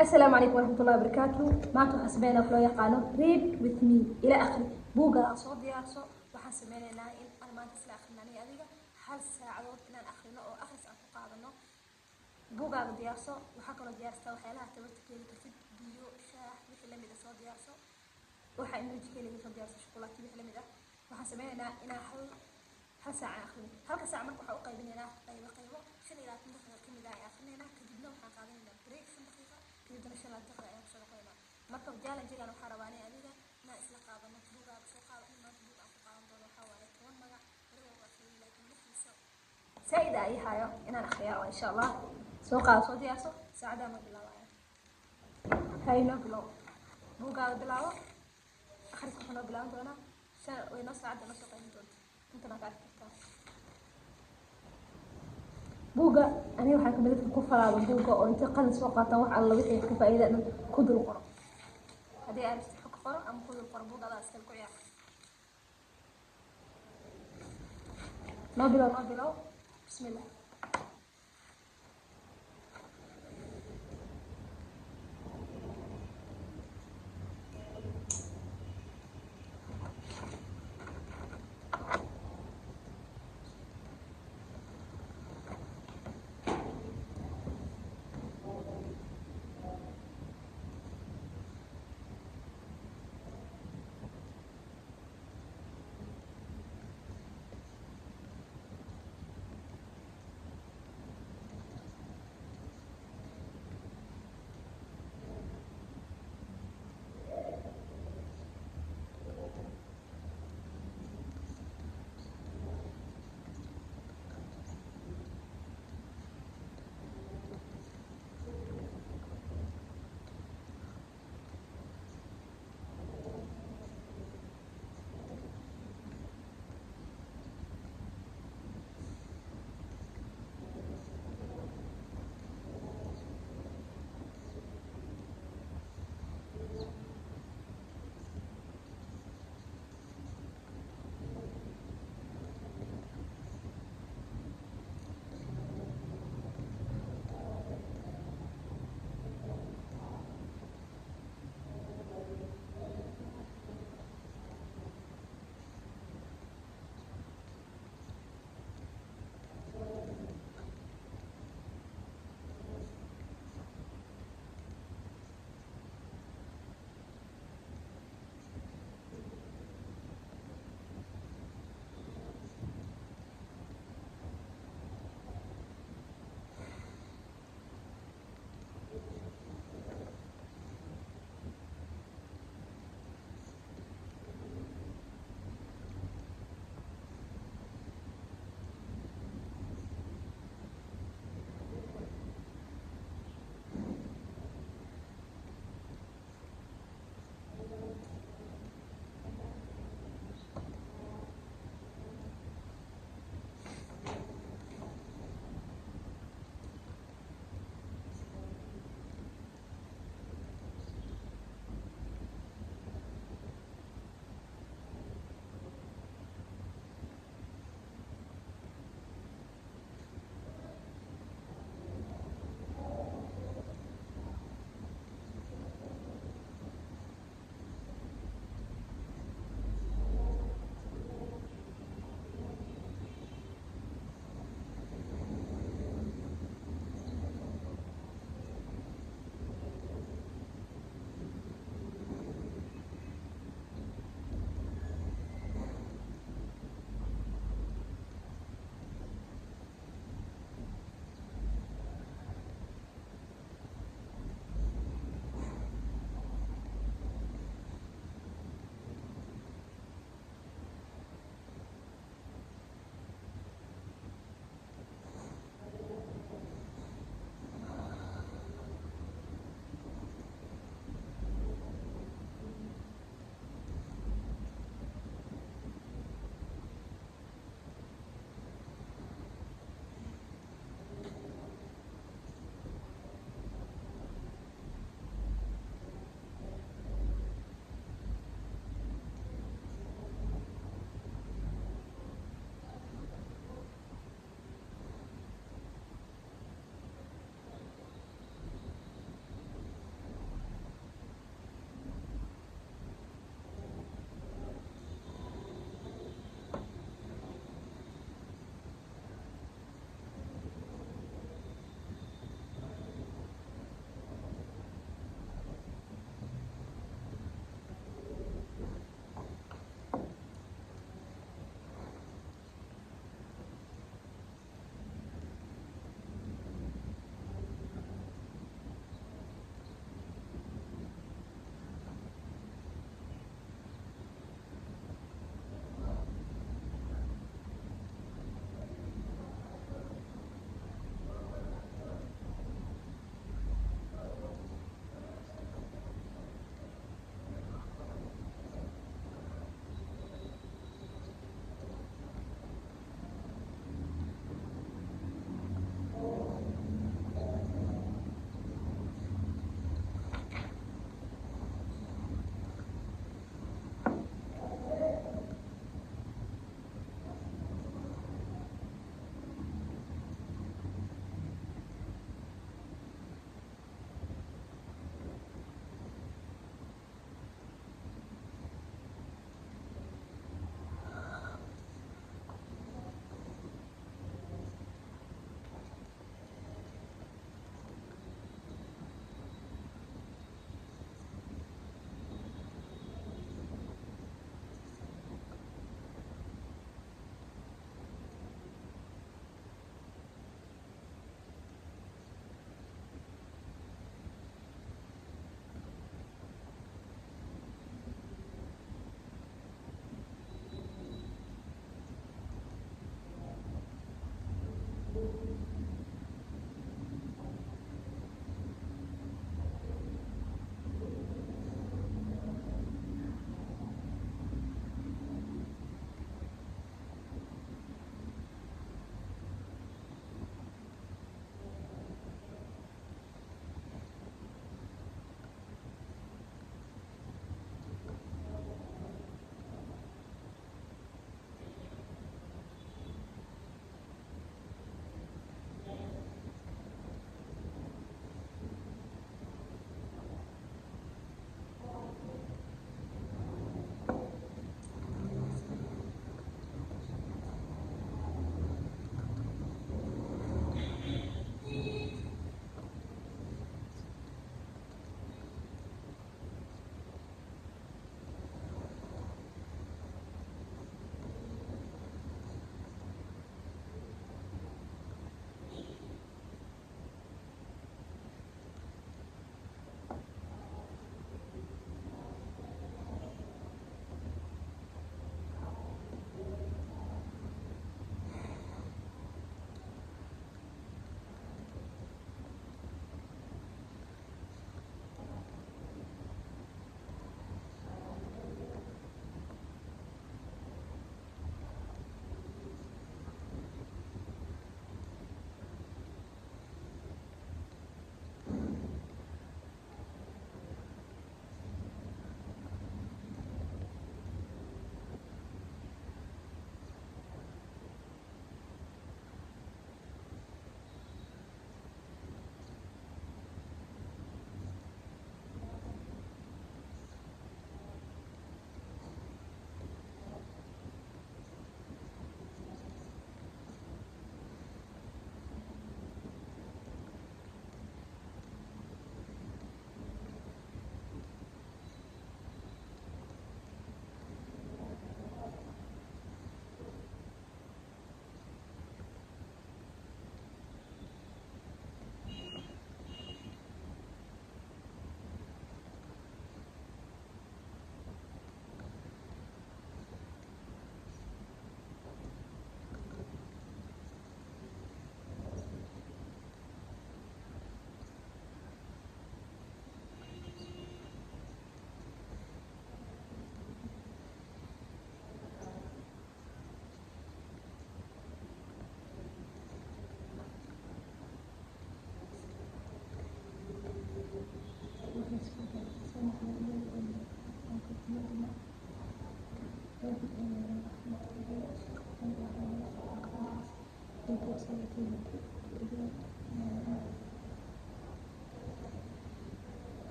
السلام عليكم ورحمة الله وبركاته. maanta waxaan sameynaa wax loo yaqaano read with me ila akhri buugga aan soo diyaarso. waxaan sameynaynaa in aan maanta isla akhrinani adiga hal saacadood inaan akhrino oo akhris aan ku qaadano. buuggaaga diyaarso, waxaa kaloo diyaarsataa waxyaalaha tabarta keeni kartid, biyo, shaah, wixii lamid ah soo diyaarso. waxaa energy keeniga soo diyaarso, shukulaato, wixii lamid ah. waxaan sameynaynaa inaan hal saac aan akhrino. halka saac marka waxaan u qaybinaynaa qaybo 25 daqiiqo ka mid ah ayaan akhrinaynaa. kadibna waxaan qaadanaynaa break 5 daqiiqo, kadibna 5 daqiiqo ayaan kusoo noqonaynaa. marka challenge-gan waxaan rabaa in adiga inaan isla qaadano. buuggaaga soo qaado, in maanta buugga aan ku qaadan doono waxaa waaye 10 magac. weliba waa akhriyo laakiin lixdiisa zaaid aa ii hayo inaan akhriyaa insha allah. soo qaado, soo diyaarso, saacadaan noo bilaabaya. hay noo bilow, buuggaaga bilaabo. akhriska waxaa noo bilaaban doonaa way noo saacadda noo soo qaybin doonta intana ka arki kartaa. buugga aniga waxaan kamid dadka ku falaado buugga oo inta qalin soo qaataan wax alla wixii ka faa'iido dhan ku dul qoro. haddii aad rabtid xog qoro ama ku dul qoro, buugga adaa iskale ku ciyaar. noo bilow bismillah.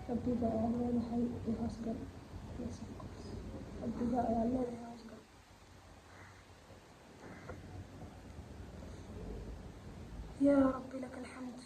rabbiga ayaa leedahay i hoosgal rabbiga ayaa leedahay hoosgal yaa rabbi laka alxamd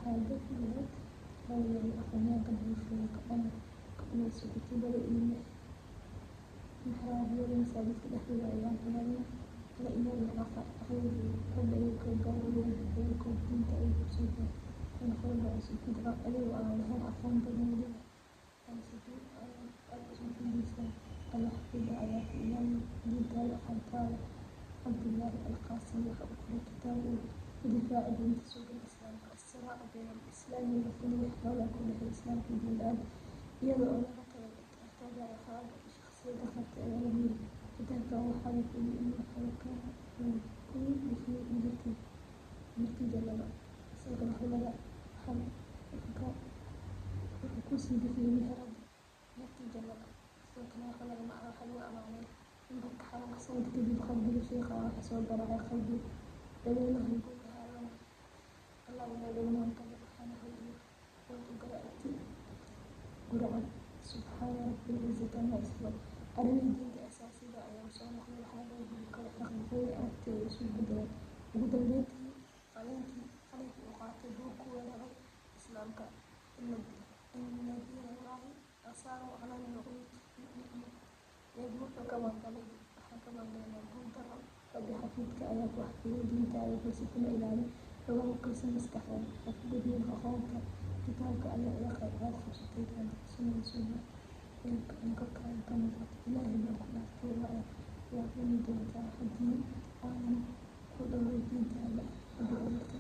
حاجة في البلد هو أخواني قبل شوية أنا كنا سكوتي بدأ محراب يوم سادس الأخير أيام ثمانية على إيمان الآخر أخير ربع يكون ويكون دين تأييد بسيطة ونخرج عشان كده أيوة لهم أخوان بدون أنسكي أقسم في الإسلام الله حفظ آيات الإيمان دين تالي حمتالي عبد الله القاسم وحب كتابه ودفاع بنت سوق الإسلام الصراع بين الإسلام والمسلمين حول كل الإسلام في دين الآن يدعو لبطل احتاج خارج شخصية دخلت علمي كتابك وحالك لأنه حركة كل بشيء نتيجة لنا سوق الحلقة حل الفكاء الكوسي بفيه مهرب نتيجة لنا سوق الحلقة معها حلوة أمامي إنك حرق صوت كبير قلبي شيخة وحسوب برعي قلبي دليله يقول هذا الله يلومهم كذا سبحانه وتقرأتي قرآن سبحان رب العزة عما يصفون أرمي دينك أساسي بقى يا وصول كل حاجة وبالكل حقيقي أنت وسوء بدري وقدر بيتي عليك أقاتلوك ولغي إسلامك إن دين الله أصار على النغوت يجبك كما قال حكما بين الهدر فبحفيدك آيات وحفيد دين تعالى وسكن إلهي فهو قسم مستحيل حفيد دين أخوانك كتابك أن يقرأ هذا فشتيت أن تقسم سنة إنك كان كمفت إلهي بكل أفكار ويعطيني دين حدين آمن كل دين تعالى وبأولك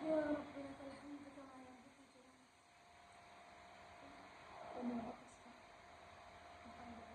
يا رب لك الحمد كما ينبغي جلاله ومن أقصى محمد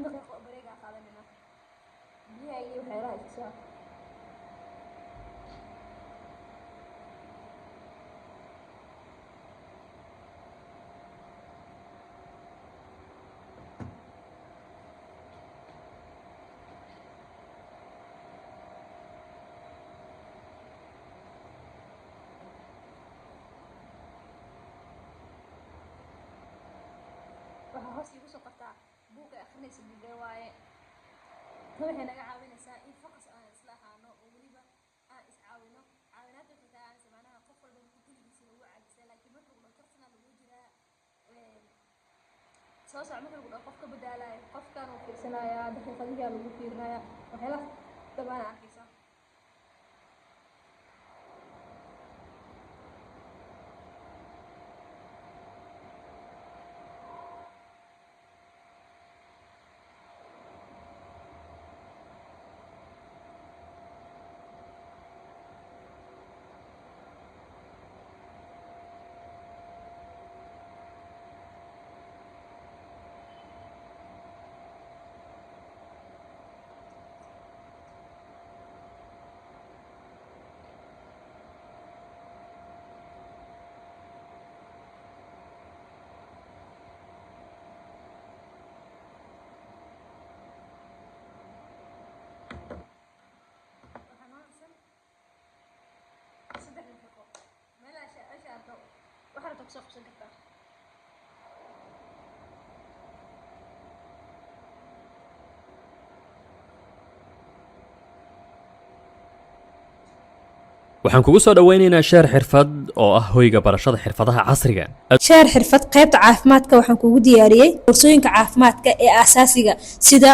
دقيقة بريقة قاعدة منها بيها أي وحيرات كسر waxaa hoos iigu soo qortaa buugga akhrinaysa buugee waaye tan waxay naga caawinaysaa in focus aan isla ahaano oo weliba aan iscaawino caawinaadda waxay kaa caawinaysa macnaha qof walba wuxuu keligiisa ugu caajisay laakiin marka lagu dhaho tartana lagu jiraa soo soc marka lagu dhaho qof ka badaalaya qofkan uu fiirsanayaa daqiiqadihiaa lagu fiirinayaa waxyaalaha dhammaana arkaysaa waxaad kusoo qabsan kartaa waxaan kugu soo dhawaynaynaa sheer xirfad oo ah hoyga barashada xirfadaha casriga sheer xirfad qaybta caafimaadka waxaan kugu diyaariyey koorsooyinka caafimaadka ee aasaasiga sida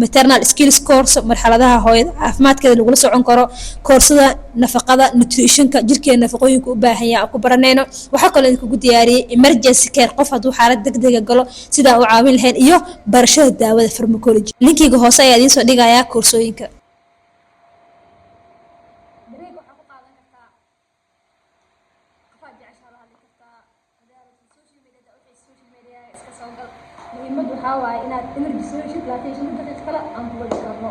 maternal skills course marxaladaha hooyada caafimaadkeeda lagula socon karo koorsada nafaqada nutritionka jirkeena nafaqooyinka u baahan yahay ku baranayno waxa kale oo kugu diyaariyay emergency care qof hadduu xaalad degdeg ah galo sida uu caawin lahayn iyo barashada daawada pharmacology linkiga hoose ayaa idin soo dhigayaa koorsooyinka muhiimadu waxaa waaye inaad energy soo heshid laakiin 5 daqiiqo kale aan kuga jirno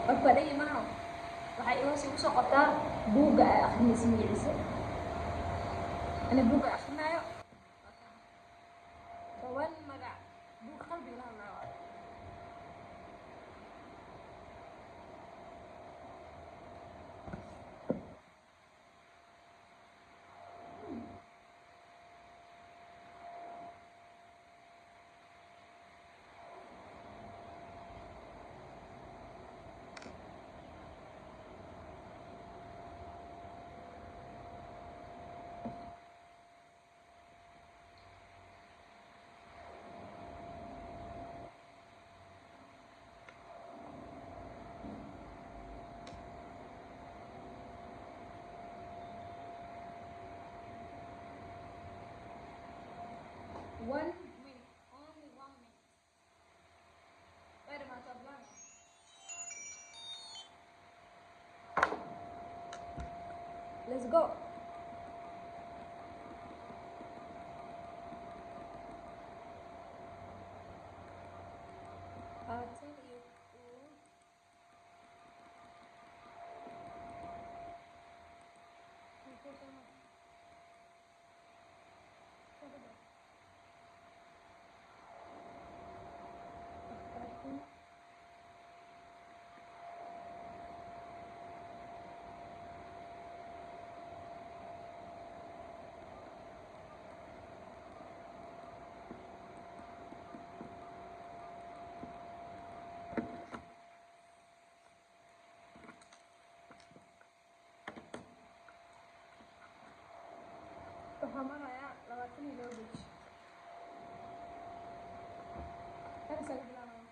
marka dhigi maaha waxay igu soo qortaa buugga ay akhrinaysa magaciisa ana buugga akhrinayo toban magac buug qalbiga la hadlayo One minute, only 1 minute. Wait a minute, let's go. I'll tell you. waxaa maraya 20 loo bej kana bilaabaya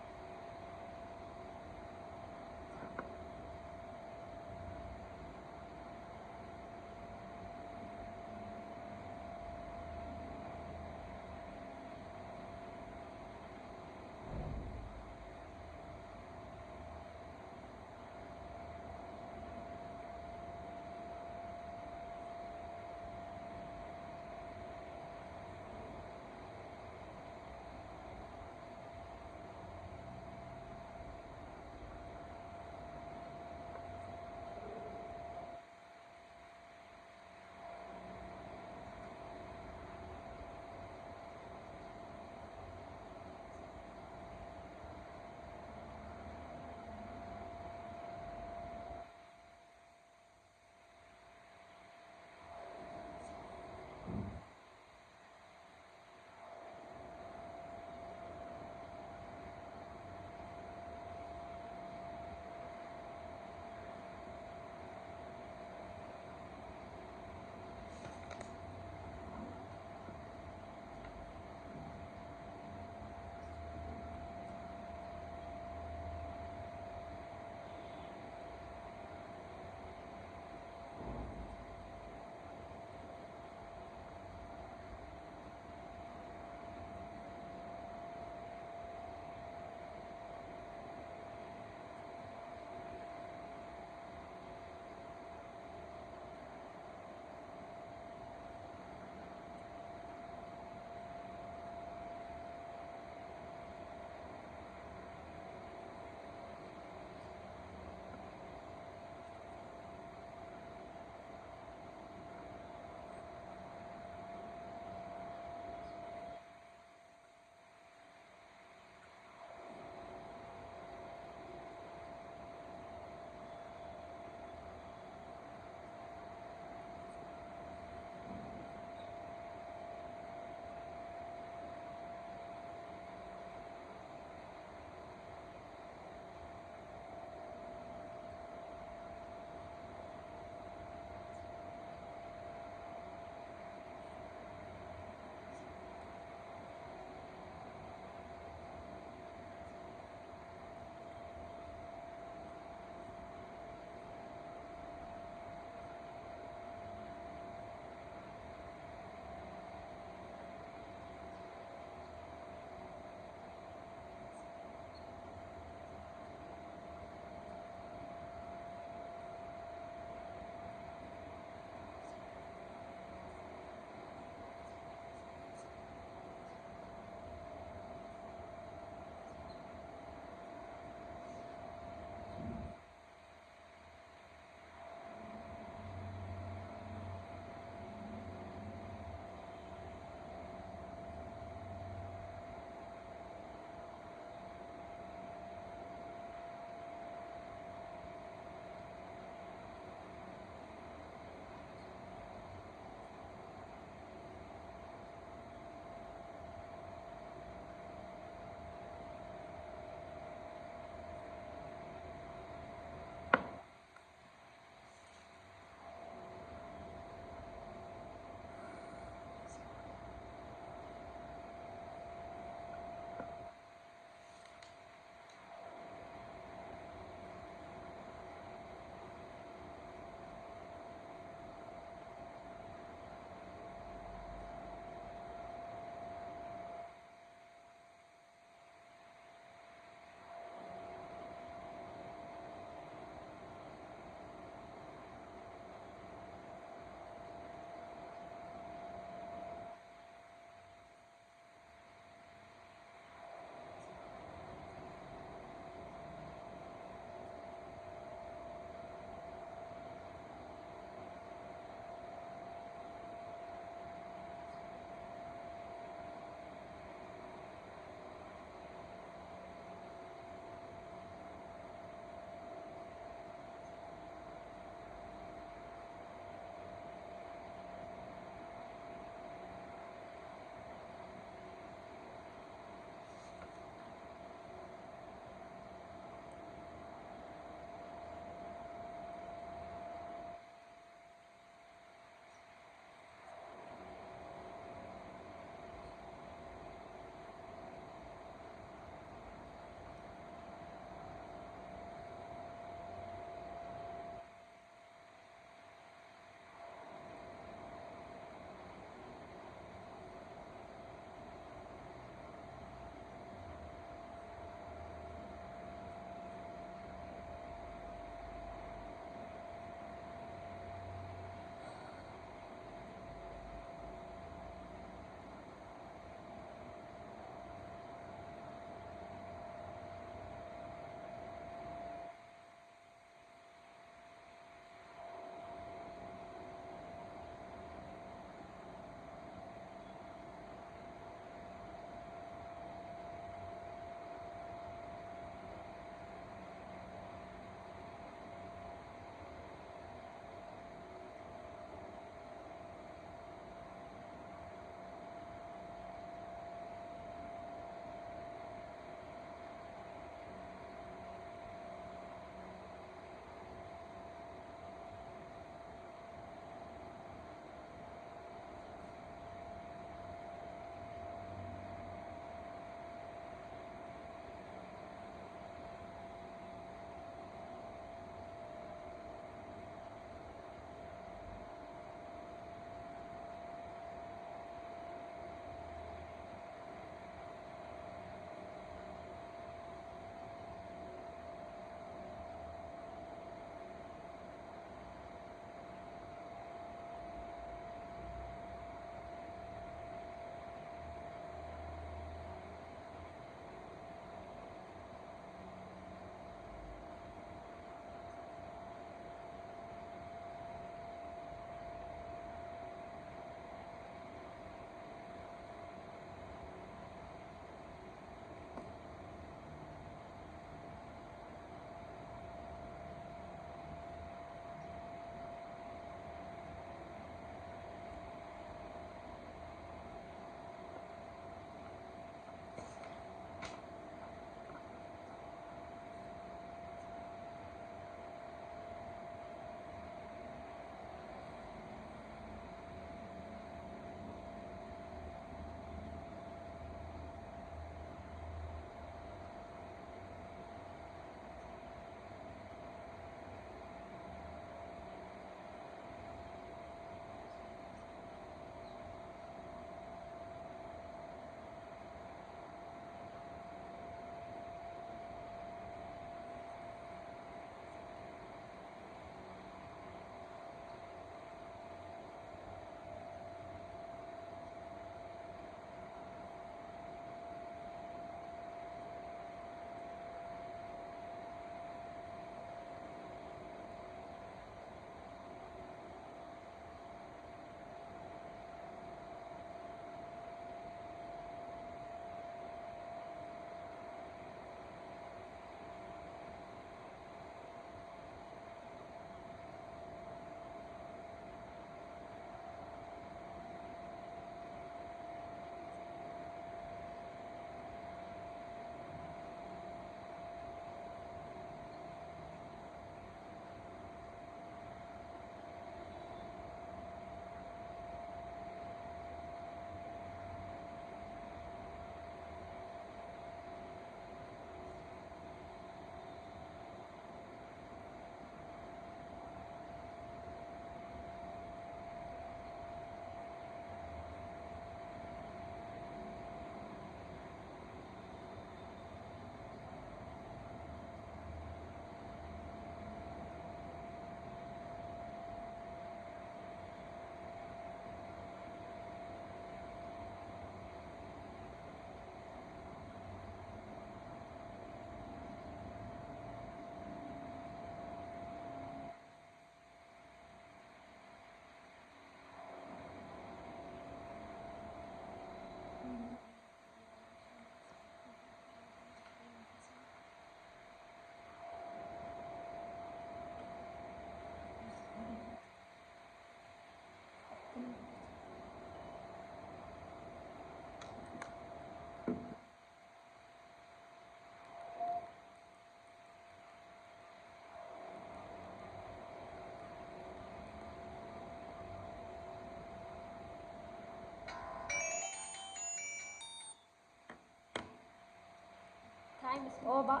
time is over.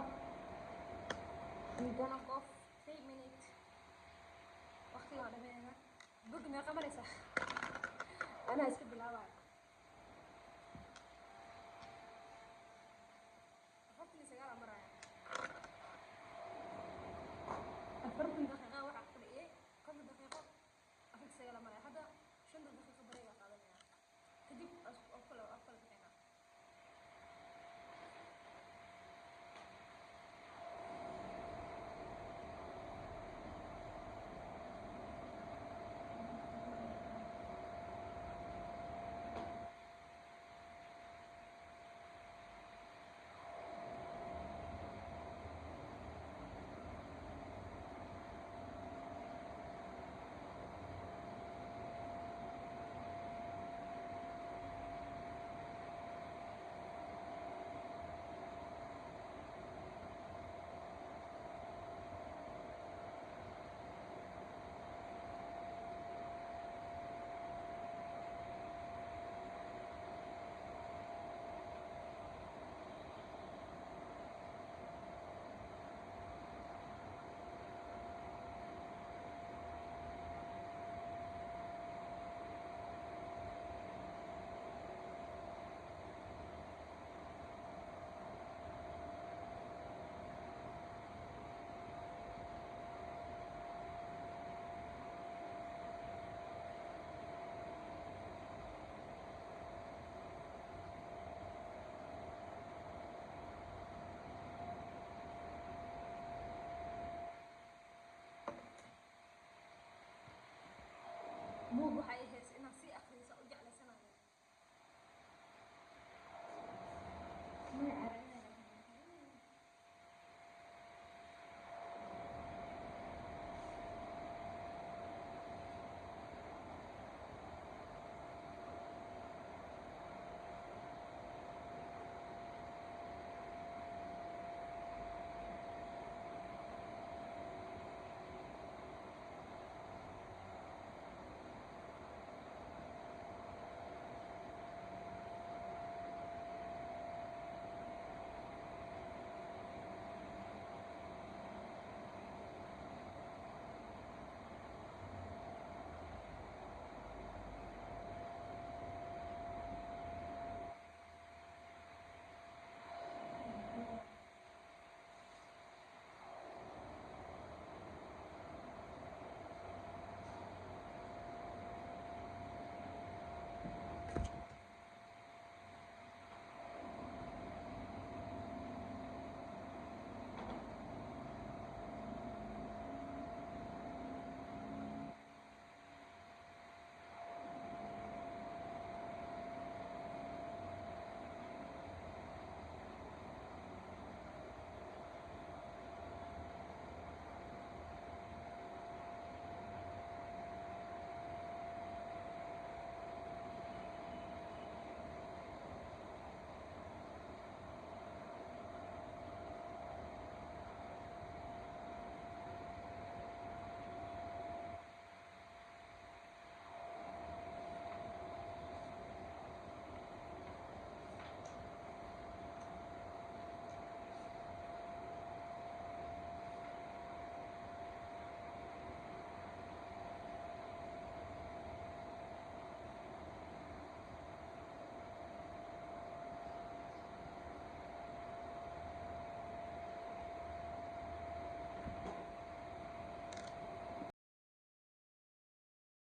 I'm gonna go 3 minutes. وقتي وانا بينا بقنا قمريسة أنا أسكت بالهواء